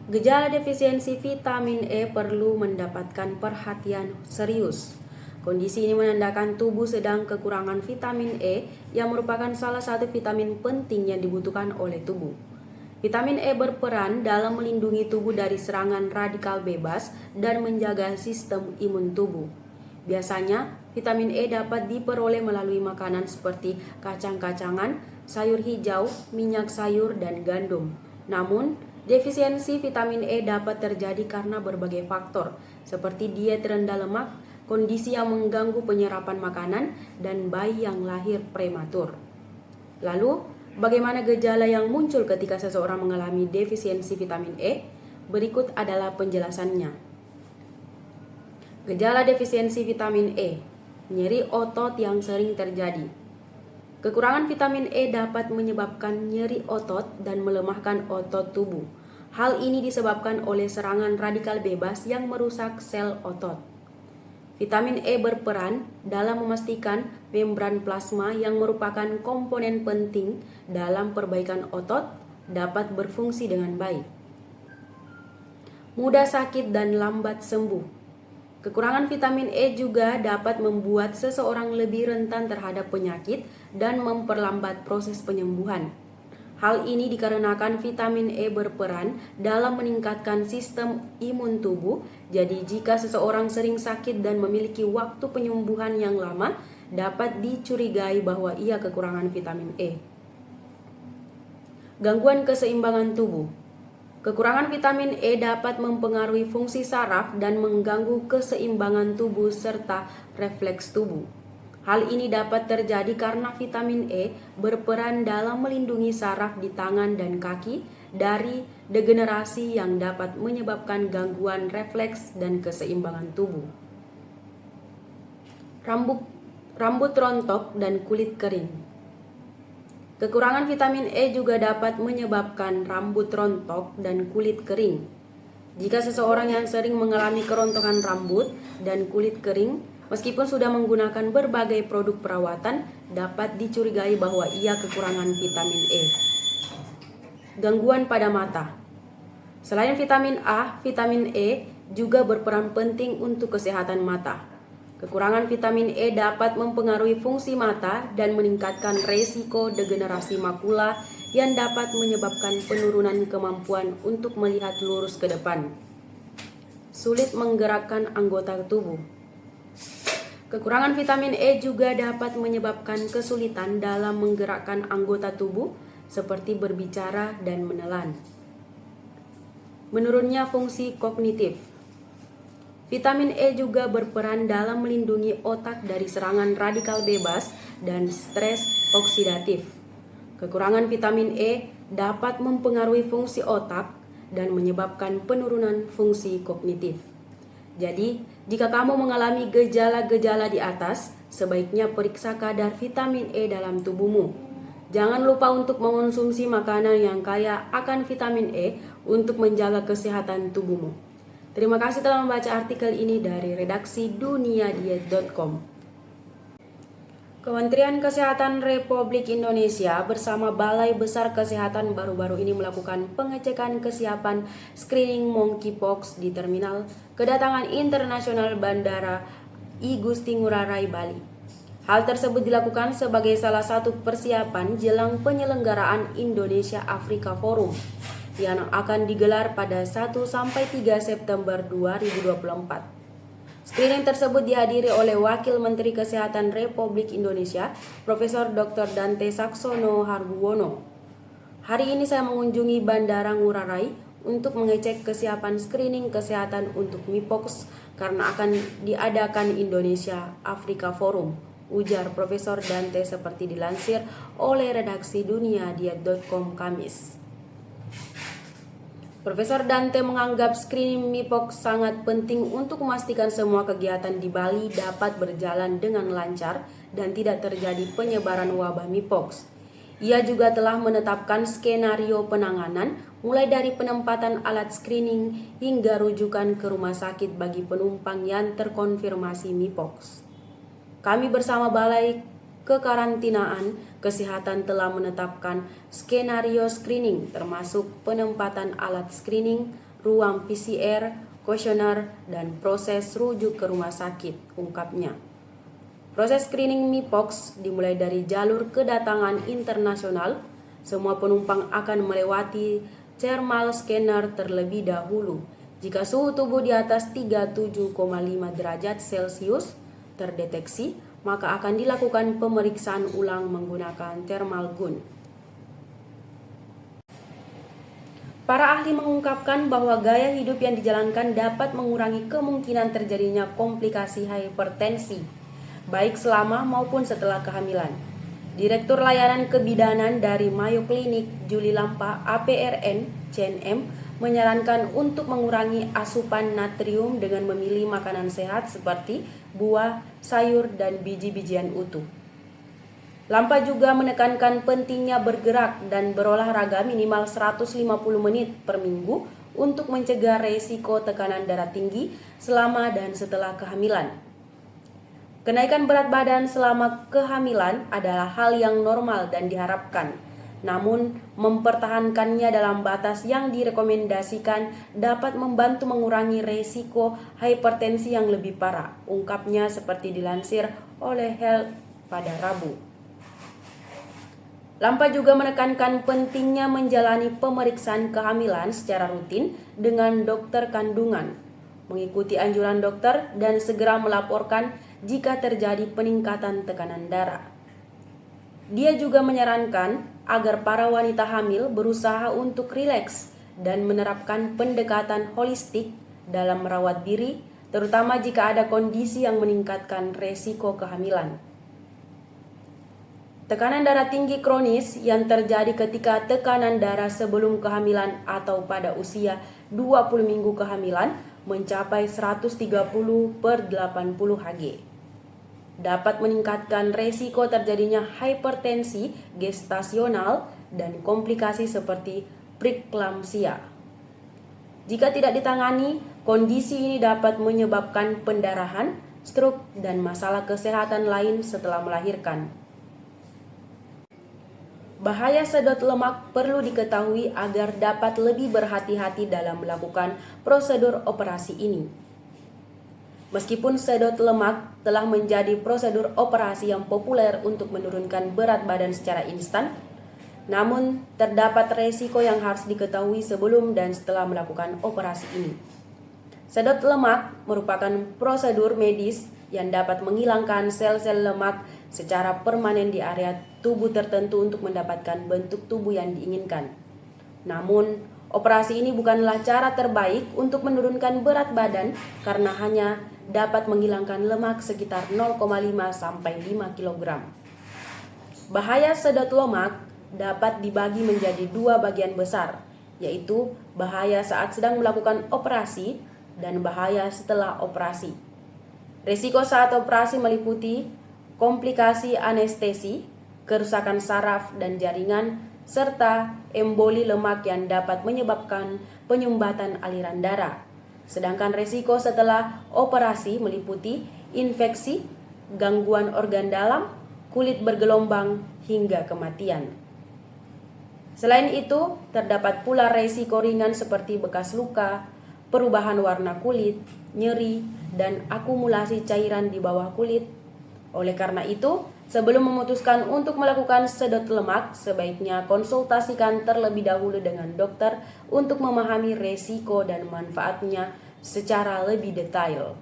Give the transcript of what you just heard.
Gejala defisiensi vitamin E perlu mendapatkan perhatian serius. Kondisi ini menandakan tubuh sedang kekurangan vitamin E yang merupakan salah satu vitamin penting yang dibutuhkan oleh tubuh. Vitamin E berperan dalam melindungi tubuh dari serangan radikal bebas dan menjaga sistem imun tubuh. Biasanya, vitamin E dapat diperoleh melalui makanan seperti kacang-kacangan, sayur hijau, minyak sayur, dan gandum. Namun, defisiensi vitamin E dapat terjadi karena berbagai faktor, seperti diet rendah lemak, kondisi yang mengganggu penyerapan makanan, dan bayi yang lahir prematur. Lalu, bagaimana gejala yang muncul ketika seseorang mengalami defisiensi vitamin E? Berikut adalah penjelasannya. Gejala defisiensi vitamin E, nyeri otot yang sering terjadi. Kekurangan vitamin E dapat menyebabkan nyeri otot dan melemahkan otot tubuh. Hal ini disebabkan oleh serangan radikal bebas yang merusak sel otot. Vitamin E berperan dalam memastikan membran plasma yang merupakan komponen penting dalam perbaikan otot dapat berfungsi dengan baik. Mudah sakit dan lambat sembuh. Kekurangan vitamin E juga dapat membuat seseorang lebih rentan terhadap penyakit dan memperlambat proses penyembuhan. Hal ini dikarenakan vitamin E berperan dalam meningkatkan sistem imun tubuh. Jadi jika seseorang sering sakit dan memiliki waktu penyembuhan yang lama, dapat dicurigai bahwa ia kekurangan vitamin E. Gangguan keseimbangan tubuh. Kekurangan vitamin E dapat mempengaruhi fungsi saraf dan mengganggu keseimbangan tubuh serta refleks tubuh. Hal ini dapat terjadi karena vitamin E berperan dalam melindungi saraf di tangan dan kaki dari degenerasi yang dapat menyebabkan gangguan refleks dan keseimbangan tubuh. Rambut rontok dan kulit kering. Kekurangan vitamin E juga dapat menyebabkan rambut rontok dan kulit kering. Jika seseorang yang sering mengalami kerontokan rambut dan kulit kering, meskipun sudah menggunakan berbagai produk perawatan, dapat dicurigai bahwa ia kekurangan vitamin E. Gangguan pada mata. Selain vitamin A, vitamin E juga berperan penting untuk kesehatan mata. Kekurangan vitamin E dapat mempengaruhi fungsi mata dan meningkatkan resiko degenerasi makula yang dapat menyebabkan penurunan kemampuan untuk melihat lurus ke depan. Sulit menggerakkan anggota tubuh. Kekurangan vitamin E juga dapat menyebabkan kesulitan dalam menggerakkan anggota tubuh seperti berbicara dan menelan. Menurunnya fungsi kognitif. Vitamin E juga berperan dalam melindungi otak dari serangan radikal bebas dan stres oksidatif. Kekurangan vitamin E dapat mempengaruhi fungsi otak dan menyebabkan penurunan fungsi kognitif. Jadi, jika kamu mengalami gejala-gejala di atas, sebaiknya periksa kadar vitamin E dalam tubuhmu. Jangan lupa untuk mengonsumsi makanan yang kaya akan vitamin E untuk menjaga kesehatan tubuhmu. Terima kasih telah membaca artikel ini dari redaksi duniadiet.com. Kementerian Kesehatan Republik Indonesia bersama Balai Besar Kesehatan baru-baru ini melakukan pengecekan kesiapan screening monkeypox di terminal kedatangan internasional Bandara I Gusti Ngurah Rai Bali. Hal tersebut dilakukan sebagai salah satu persiapan jelang penyelenggaraan Indonesia Afrika Forum yang akan digelar pada 1-3 September 2024. Screening tersebut dihadiri oleh Wakil Menteri Kesehatan Republik Indonesia, Profesor Dr. Dante Saxono Harbuwono. Hari ini saya mengunjungi Bandara Ngurah Rai untuk mengecek kesiapan screening kesehatan untuk Mpox karena akan diadakan Indonesia Afrika Forum, ujar Profesor Dante seperti dilansir oleh redaksi duniadiet.com Kamis. Profesor Dante menganggap screening Mpox sangat penting untuk memastikan semua kegiatan di Bali dapat berjalan dengan lancar dan tidak terjadi penyebaran wabah Mpox. Ia juga telah menetapkan skenario penanganan mulai dari penempatan alat screening hingga rujukan ke rumah sakit bagi penumpang yang terkonfirmasi Mpox. Kami bersama Balai Kekarantinaan Kesehatan telah menetapkan skenario screening termasuk penempatan alat screening, ruang PCR, kuesioner, dan proses rujuk ke rumah sakit, ungkapnya. Proses screening MIPOX dimulai dari jalur kedatangan internasional. Semua penumpang akan melewati thermal scanner terlebih dahulu. Jika suhu tubuh di atas 37,5 derajat Celcius terdeteksi, maka akan dilakukan pemeriksaan ulang menggunakan thermal gun. Para ahli mengungkapkan bahwa gaya hidup yang dijalankan dapat mengurangi kemungkinan terjadinya komplikasi hipertensi, baik selama maupun setelah kehamilan. Direktur Layanan Kebidanan dari Mayo Clinic, Juli Lampa, APRN, CNM, menyarankan untuk mengurangi asupan natrium dengan memilih makanan sehat seperti buah, sayur, dan biji-bijian utuh. Lampa juga menekankan pentingnya bergerak dan berolahraga minimal 150 menit per minggu untuk mencegah resiko tekanan darah tinggi selama dan setelah kehamilan. Kenaikan berat badan selama kehamilan adalah hal yang normal dan diharapkan. Namun, mempertahankannya dalam batas yang direkomendasikan dapat membantu mengurangi resiko hipertensi yang lebih parah, ungkapnya seperti dilansir oleh Health pada Rabu. Lampa juga menekankan pentingnya menjalani pemeriksaan kehamilan secara rutin dengan dokter kandungan, mengikuti anjuran dokter, dan segera melaporkan jika terjadi peningkatan tekanan darah. Dia juga menyarankan agar para wanita hamil berusaha untuk rileks dan menerapkan pendekatan holistik dalam merawat diri, terutama jika ada kondisi yang meningkatkan resiko kehamilan. Tekanan darah tinggi kronis yang terjadi ketika tekanan darah sebelum kehamilan atau pada usia 20 minggu kehamilan mencapai 130/80 Hg. Dapat meningkatkan resiko terjadinya hipertensi gestasional dan komplikasi seperti preeklamsia. Jika tidak ditangani, kondisi ini dapat menyebabkan pendarahan, stroke, dan masalah kesehatan lain setelah melahirkan. Bahaya sedot lemak perlu diketahui agar dapat lebih berhati-hati dalam melakukan prosedur operasi ini. Meskipun sedot lemak telah menjadi prosedur operasi yang populer untuk menurunkan berat badan secara instan, namun terdapat resiko yang harus diketahui sebelum dan setelah melakukan operasi ini. Sedot lemak merupakan prosedur medis yang dapat menghilangkan sel-sel lemak secara permanen di area tubuh tertentu untuk mendapatkan bentuk tubuh yang diinginkan. Namun, operasi ini bukanlah cara terbaik untuk menurunkan berat badan karena hanya dapat menghilangkan lemak sekitar 0,5 sampai 5 kg. Bahaya sedot lemak dapat dibagi menjadi dua bagian besar, yaitu bahaya saat sedang melakukan operasi dan bahaya setelah operasi. Risiko saat operasi meliputi komplikasi anestesi, kerusakan saraf dan jaringan, serta emboli lemak yang dapat menyebabkan penyumbatan aliran darah. Sedangkan risiko setelah operasi meliputi infeksi, gangguan organ dalam, kulit bergelombang, hingga kematian. Selain itu, terdapat pula risiko ringan seperti bekas luka, perubahan warna kulit, nyeri, dan akumulasi cairan di bawah kulit. Oleh karena itu, sebelum memutuskan untuk melakukan sedot lemak, sebaiknya konsultasikan terlebih dahulu dengan dokter untuk memahami risiko dan manfaatnya secara lebih detail.